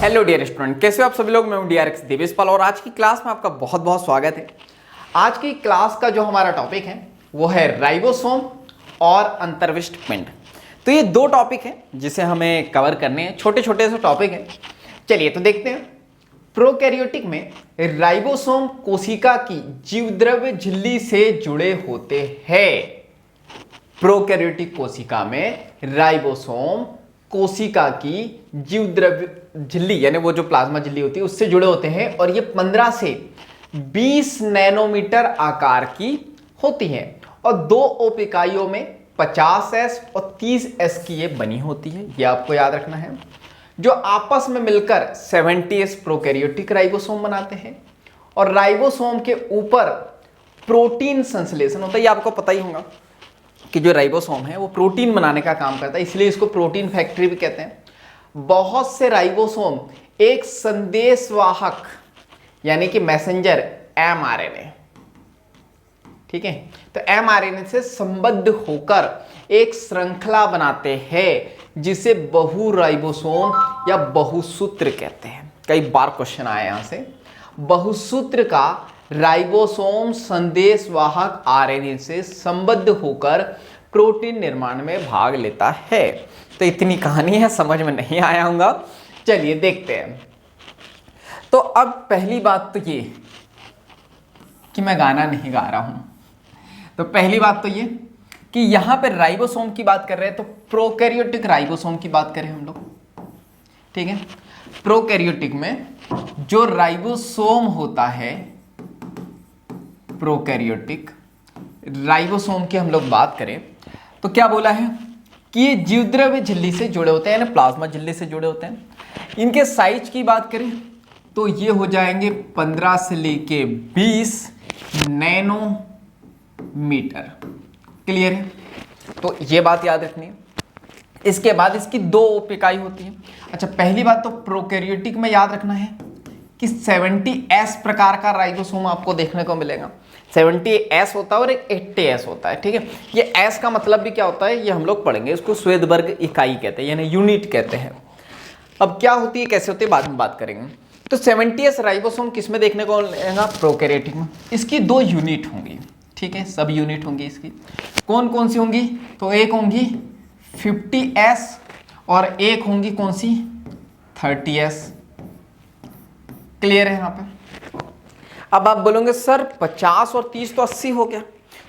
Hello dear student, कैसे हो आप सभी लोग। मैं हूं डीआरएक्स देवेशपाल और आज की क्लास में आपका बहुत बहुत स्वागत है। आज की क्लास का जो हमारा टॉपिक है वो है राइबोसोम और अंतर्विष्ट पिंड। तो ये दो टॉपिक हैं जिसे हमें कवर करने हैं, छोटे छोटे से टॉपिक हैं। चलिए तो देखते हैं। प्रोकैरियोटिक में राइबोसोम कोशिका की जीवद्रव्य झिल्ली से जुड़े होते हैं। प्रोकैरियोटिक कोशिका में राइबोसोम कोशिका की जीवद्रव्य झिल्ली यानी वो जो प्लाज्मा झिल्ली होती है उससे जुड़े होते हैं और ये 15 से 20 नैनोमीटर आकार की होती है और दो उप इकाइयों में 50s और 30s की ये बनी होती है। ये आपको याद रखना है। जो आपस में मिलकर 70s प्रोकैरियोटिक राइबोसोम बनाते हैं और राइबोसोम के ऊपर प्रोटीन संश्लेषण होता है। ये आपको पता ही होगा कि जो राइबोसोम है वो प्रोटीन बनाने का काम करता है, इसलिए इसको प्रोटीन फैक्ट्री भी कहते हैं। बहुत से राइबोसोम एक संदेशवाहक यानी कि मैसेंजर एमआरएनए, ठीक है, तो एमआरएनए से संबद्ध होकर एक श्रृंखला बनाते हैं जिसे बहु राइबोसोम या बहुसूत्र कहते हैं। कई बार क्वेश्चन आए यहां से। बहुसूत्र का राइबोसोम संदेशवाहक आरएनए से संबद्ध होकर प्रोटीन निर्माण में भाग लेता है। तो इतनी कहानी है, समझ में नहीं आया होगा। चलिए देखते हैं। तो अब पहली बात तो ये कि मैं गाना नहीं गा रहा हूं। तो पहली बात तो ये कि यहां पे राइबोसोम की बात कर रहे हैं, तो प्रोकैरियोटिक राइबोसोम की बात करें हम लोग, ठीक है। प्रोकैरियोटिक में जो राइबोसोम होता है, प्रोकैरियोटिक राइबोसोम की हम लोग बात करें तो क्या बोला है कि ये जीवद्रव्य झिल्ली से जुड़े होते हैं यानी प्लाज्मा झिल्ली से जुड़े होते हैं। इनके साइज की बात करें तो ये हो जाएंगे 15 से लेके 20 नैनोमीटर। क्लियर है? तो ये बात याद रखनी है। इसके बाद इसकी दो उप इकाई होती है। अच्छा, पहली बात तो प्रोकैरियोटिक में याद रखना है कि 70s प्रकार का राइबोसोम आपको देखने को मिलेगा। 70s होता है और एक 80s होता है, ठीक है। ये S का मतलब भी क्या होता है ये हम लोग पढ़ेंगे। इसको श्वेतबर्ग इकाई कहते हैं यानी यूनिट कहते हैं। अब क्या होती है कैसे होती है बाद में बात करेंगे। तो 70s राइबोसोम किस में देखने को मिलेगा? प्रोकैरियोटिक में। इसकी दो यूनिट होंगी, ठीक है, सब यूनिट होंगी इसकी। कौन कौन सी होंगी? तो एक होंगी 50s और एक होंगी कौन सी? 30s। क्लियर है यहाँ पे? अब आप बोलोगे सर 50 और 30 तो 80 हो गया,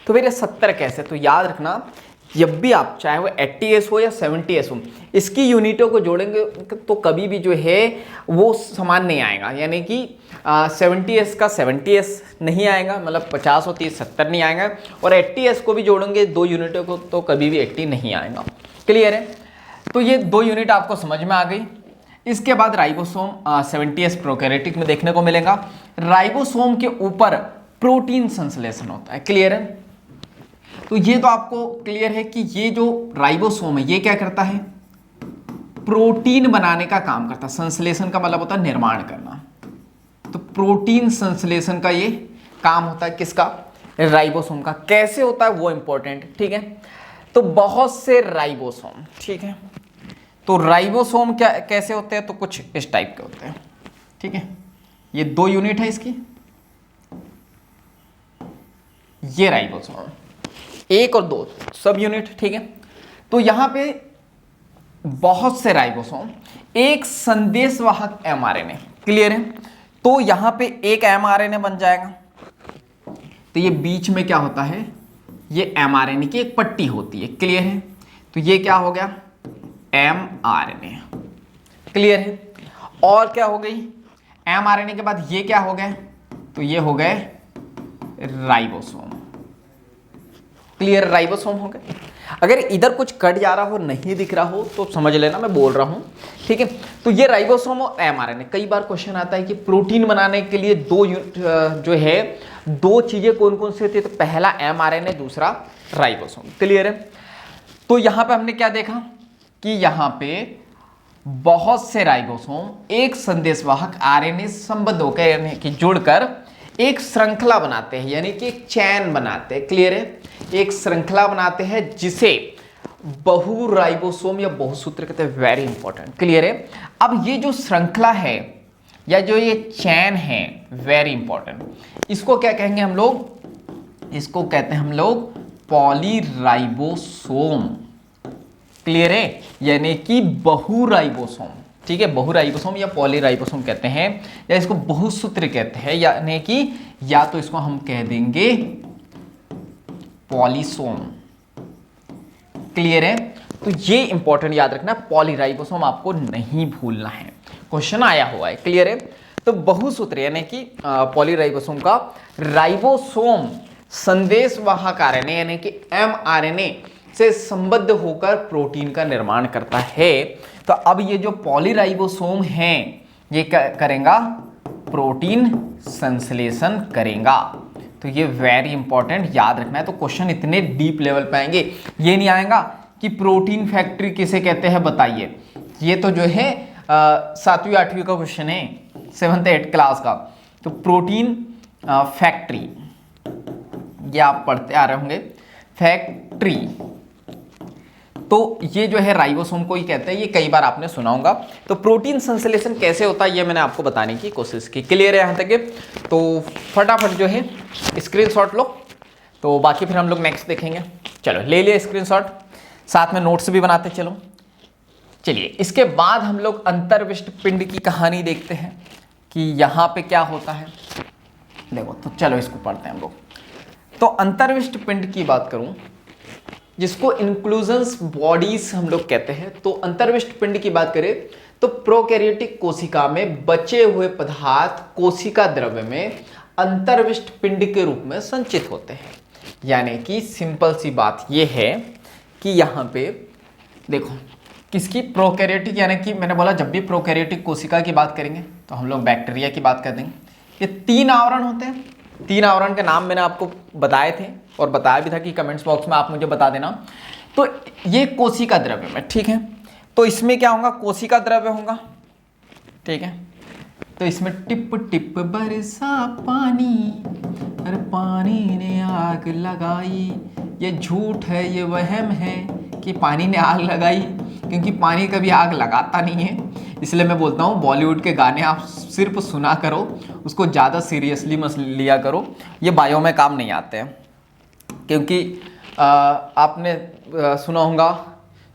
तो फिर 70 कैसे? तो याद रखना, जब भी आप चाहे वो 80s हो या 70s हो, इसकी यूनिटों को जोड़ेंगे तो कभी भी जो है वो समान नहीं आएगा। यानी कि 70s का 70s नहीं आएगा, मतलब 50 और 30 70 नहीं आएगा, और 80s को भी जोड़ेंगे दो यूनिटों को तो कभी भी 80 नहीं आएगा। क्लियर है? तो ये दो यूनिट आपको समझ में आ गई। इसके बाद राइबोसोम 70s प्रोकैरियोटिक में देखने को मिलेगा। राइबोसोम के ऊपर प्रोटीन संश्लेषण होता है। क्लियर है? तो ये तो आपको क्लियर है कि ये जो राइबोसोम है ये क्या करता है? प्रोटीन बनाने का काम करता है। संश्लेषण का मतलब होता है निर्माण करना। तो प्रोटीन संश्लेषण का ये काम होता है किसका? राइबोसोम का। कैसे होता है वो इंपॉर्टेंट, ठीक है। तो बहुत से राइबोसोम, ठीक है, तो राइबोसोम क्या कैसे होते हैं? तो कुछ इस टाइप के होते हैं, ठीक है। ये दो यूनिट है इसकी, ये राइबोसोम, एक और दो सब यूनिट, ठीक है। तो यहां पे बहुत से राइबोसोम, एक संदेशवाहक एमआरएनए। क्लियर है? तो यहां पे एक एमआरएनए बन जाएगा। तो ये बीच में क्या होता है? ये एमआरएनए की एक पट्टी होती है। क्लियर है? तो ये क्या हो गया? एमआरएनए। क्लियर है? और क्या हो गई? एमआरएनए के बाद ये क्या हो गए? तो ये हो गए राइबोसोम। क्लियर? राइबोसोम हो गए। अगर इधर कुछ कट जा रहा हो, नहीं दिख रहा हो तो समझ लेना मैं बोल रहा हूं, ठीक है। तो ये राइबोसोम और एमआरएनए। कई बार क्वेश्चन आता है कि प्रोटीन बनाने के लिए जो है दो चीजें कौन कौन सी होती है? तो पहला एमआरएनए, दूसरा राइबोसोम। क्लियर है? तो यहां पे हमने क्या देखा कि यहां पे बहुत से राइबोसोम एक संदेशवाहक आरएनए संबद्ध होकर यानी कि जुड़कर एक श्रृंखला बनाते हैं, यानी कि एक चैन बनाते हैं। क्लियर है? एक श्रृंखला बनाते हैं जिसे बहुराइबोसोम या बहुसूत्र कहते हैं। वेरी इंपॉर्टेंट, क्लियर है। अब ये जो श्रृंखला है या जो ये चैन है, वेरी इंपॉर्टेंट, इसको क्या कहेंगे हम लोग? इसको कहते हैं हम लोग पॉलीराइबोसोम, क्लियर है, यानी कि बहुराइबोसोम। ठीक है, बहुराइबोसोम या पॉलीराइबोसोम कहते हैं, या इसको बहुसूत्र कहते हैं, यानी कि या तो इसको हम कह देंगे पॉलीसोम, क्लियर है। तो ये इंपॉर्टेंट याद रखना, पॉलीराइबोसोम आपको नहीं भूलना है, क्वेश्चन आया हुआ है, क्लियर है। तो बहुसूत्र यानी कि पॉलीराइबोसोम का राइबोसोम संदेशवाहक आरएनए यानी कि एमआरएनए से संबद्ध होकर प्रोटीन का निर्माण करता है। तो अब ये जो पॉलीराइबोसोम है ये क्या करेगा? प्रोटीन संश्लेषण करेगा। तो ये वेरी इंपॉर्टेंट याद रखना है। तो क्वेश्चन इतने डीप लेवल पे आएंगे, ये नहीं आएगा कि प्रोटीन फैक्ट्री किसे कहते हैं बताइए। ये तो जो है 7वीं 8वीं का क्वेश्चन है, 7th 8th क्लास का। तो प्रोटीन फैक्ट्री ये आप पढ़ते आ रहे होंगे, फैक्ट्री। तो ये जो है राइबोसोम को ही कहते हैं, ये कई बार आपने सुना होगा। तो प्रोटीन संश्लेषण कैसे होता है ये मैंने आपको बताने की कोशिश की, क्लियर है यहाँ तक? तो फटाफट जो है स्क्रीनशॉट लो, तो बाकी फिर हम लोग नेक्स्ट देखेंगे। चलो ले लिया स्क्रीनशॉट, साथ में नोट्स भी बनाते चलो। चलिए इसके बाद हम लोग अंतर्विष्ट पिंड की कहानी देखते हैं कि यहाँ पे क्या होता है। देखो तो चलो इसको पढ़ते हैं हम लोग। तो अंतर्विष्ट पिंड की बात करूं, जिसको इंक्लूजन्स बॉडीज हम लोग कहते हैं। तो अंतर्विष्ट पिंड की बात करें तो प्रोकैरियोटिक कोशिका में बचे हुए पदार्थ कोशिका द्रव्य में अंतर्विष्ट पिंड के रूप में संचित होते हैं। यानी कि सिंपल सी बात यह है कि यहाँ पे देखो किसकी, प्रोकैरियोटिक, यानी कि मैंने बोला जब भी प्रोकैरियोटिक कोशिका की बात करेंगे तो हम लोग बैक्टीरिया की बात कर देंगे। ये 3 आवरण होते हैं। 3 आवरण के नाम मैंने आपको बताए थे और बताया भी था कि कमेंट्स बॉक्स में आप मुझे बता देना। तो ये कोशिका द्रव्य में, ठीक है। तो इसमें क्या होगा? कोशिका द्रव्य होगा, ठीक है। तो इसमें टिप टिप बरसा पानी, हर पानी ने आग लगाई। ये झूठ है, ये वहम है कि पानी ने आग लगाई, क्योंकि पानी कभी आग लगाता नहीं है। इसलिए मैं बोलता हूँ बॉलीवुड के गाने आप सिर्फ सुना करो, उसको ज़्यादा सीरियसली मत लिया करो, ये बायो में काम नहीं आते हैं। क्योंकि आपने सुना होगा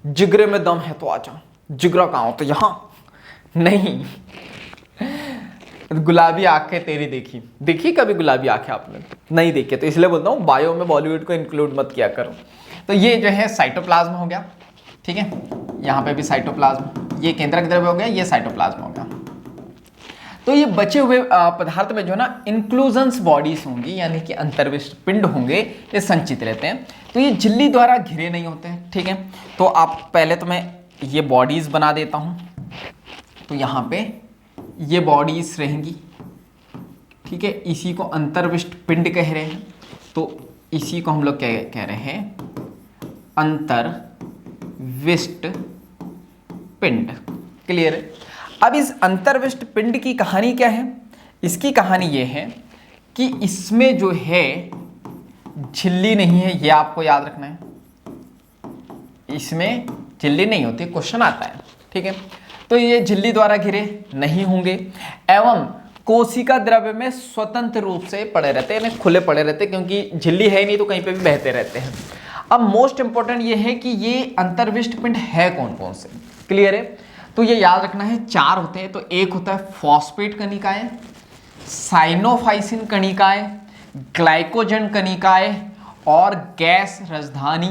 जिगरे में दम है तो आजा, जिगरा कहाँ हो तो यहाँ नहीं। गुलाबी आंखें तेरी देखी कभी गुलाबी आंखें आपने? नहीं देखी, तो इसलिए बोलता हूँ बायो में बॉलीवुड को इंक्लूड मत किया करो। तो ये जो है साइटोप्लाज्म हो गया, ठीक है। यहाँ पे भी साइटोप्लाज्म, ये केंद्रक द्रव्य हो गया, ये साइटोप्लाज्म हो गया। तो ये बचे हुए पदार्थ में जो है ना इंक्लूजन्स बॉडीज होंगी, यानी कि अंतर्विष्ट पिंड होंगे, ये संचित रहते हैं। तो ये झिल्ली द्वारा घिरे नहीं होते हैं, ठीक है। तो आप पहले तो मैं ये बॉडीज बना देता हूँ। तो यहाँ पे ये बॉडीज रहेंगी, ठीक है। इसी को अंतर्विष्ट पिंड कह रहे हैं। तो इसी को हम लोग क्या कह रहे हैं? अंतर्विष्ट पिंड, क्लियर है। अब इस अंतर्विष्ट पिंड की कहानी क्या है? इसकी कहानी ये है कि इसमें जो है झिल्ली नहीं है, ये आपको याद रखना है। इसमें झिल्ली नहीं होती, क्वेश्चन आता है, ठीक है। तो ये झिल्ली द्वारा घिरे नहीं होंगे एवं कोशिका द्रव्य में स्वतंत्र रूप से पड़े रहते हैं, यानी खुले पड़े रहते हैं, क्योंकि झिल्ली है नहीं तो कहीं पे भी बहते रहते हैं। अब मोस्ट इंपॉर्टेंट ये है कि ये अंतर्विष्ट पिंड है कौन कौन से, क्लियर है। तो ये याद रखना है, 4 होते हैं। तो एक होता है फॉस्फेट कणिकाएं, साइनोफाइसिन कणिकाएं, ग्लाइकोजन कणिकाएं और गैस राजधानी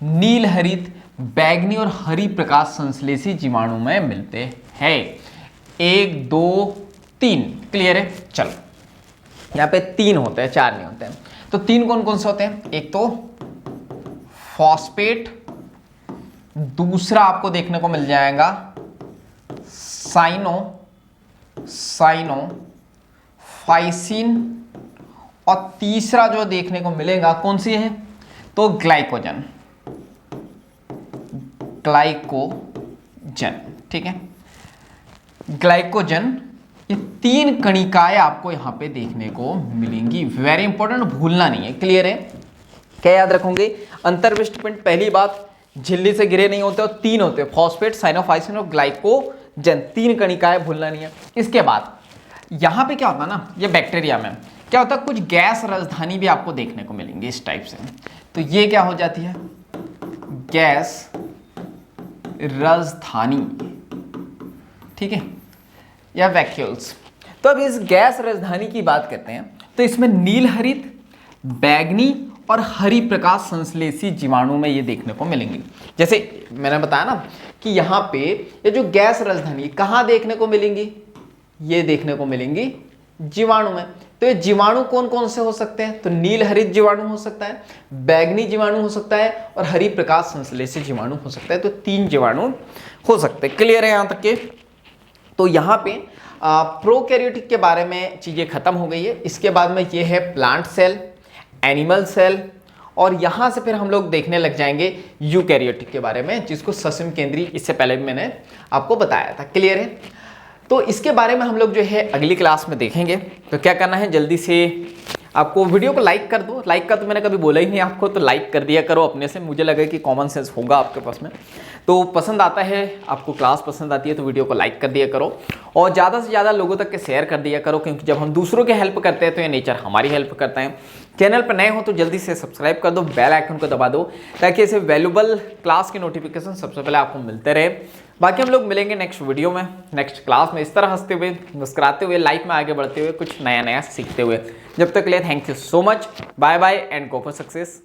नील हरित, बैगनी और हरी प्रकाश संश्लेषी जीवाणु में मिलते हैं। 1 2 3, क्लियर है। चलो यहाँ पे 3 होते हैं, 4 नहीं होते हैं। तो 3 कौन कौन से होते हैं? एक तो फॉस्फेट, दूसरा आपको देखने को मिल जाएगा साइनोफाइसिन, और तीसरा जो देखने को मिलेगा कौन सी है? तो ग्लाइकोजन, ठीक है। ग्लाइकोजन, ये 3 कणिकाएं आपको यहां पे देखने को मिलेंगी। वेरी इंपॉर्टेंट, भूलना नहीं है, क्लियर है। क्या याद रखोगे? अंतर्विष्ट पिंड, पहली बात झिल्ली से घिरे नहीं होते और 3 होते, फॉस्फेट, साइनोफाइसिन और ग्लाइकोजन, 3 कणिकाएं, भूलना नहीं है। इसके बाद यहाँ पे क्या होता है ना, ये बैक्टीरिया में क्या होता है, कुछ गैस राजधानी भी आपको देखने को मिलेंगी इस टाइप से। तो ये क्या हो जाती है, गैस राजधानी, ठीक है, या वैक्यूल्स। तो अब इस गैस राजधानी की बात करते हैं, तो इसमें नील हरित, बैगनी और हरी प्रकाश संश्लेषी जीवाणु में ये देखने को मिलेंगे। जैसे मैंने बताया ना कि यहाँ पे ये जो गैस राजधानी कहाँ देखने को मिलेंगी, ये देखने को मिलेंगी जीवाणु में। तो ये जीवाणु कौन कौन से हो सकते हैं, तो नील हरित जीवाणु हो सकता है, बैगनी जीवाणु हो सकता है और हरी प्रकाश संश्लेषी जीवाणु हो सकता है। तो 3 जीवाणु हो सकते हैं। क्लियर है यहाँ तक के? तो यहाँ पे प्रोकैरियोटिक के बारे में चीजें खत्म हो गई है। इसके बाद में ये है प्लांट सेल, एनिमल सेल, और यहाँ से फिर हम लोग देखने लग जाएंगे यूकैरियोटिक के बारे में, जिसको ससून केंद्रीय इससे पहले भी मैंने आपको बताया था। क्लियर है? तो इसके बारे में हम लोग जो है अगली क्लास में देखेंगे। तो क्या करना है, जल्दी से आपको वीडियो को लाइक कर दो। लाइक का तो मैंने कभी बोला ही नहीं आपको, तो लाइक कर दिया करो अपने से। मुझे लगा कि कॉमन सेंस होगा आपके पास में। तो पसंद आता है आपको, क्लास पसंद आती है तो वीडियो को लाइक कर दिया करो और ज़्यादा से ज़्यादा लोगों तक के शेयर कर दिया करो, क्योंकि जब हम दूसरों की हेल्प करते हैं तो ये नेचर हमारी हेल्प करता है। चैनल पर नए हो तो जल्दी से सब्सक्राइब कर दो, बेल आइकन को दबा दो, ताकि ऐसे वैल्यूबल क्लास के नोटिफिकेशन सबसे पहले आपको मिलते रहे। बाकी हम लोग मिलेंगे नेक्स्ट वीडियो में, नेक्स्ट क्लास में, इस तरह हंसते हुए, मुस्कुराते हुए, लाइफ में आगे बढ़ते हुए, कुछ नया नया सीखते हुए। जब तक के लिए thank you so much, bye bye and go for success.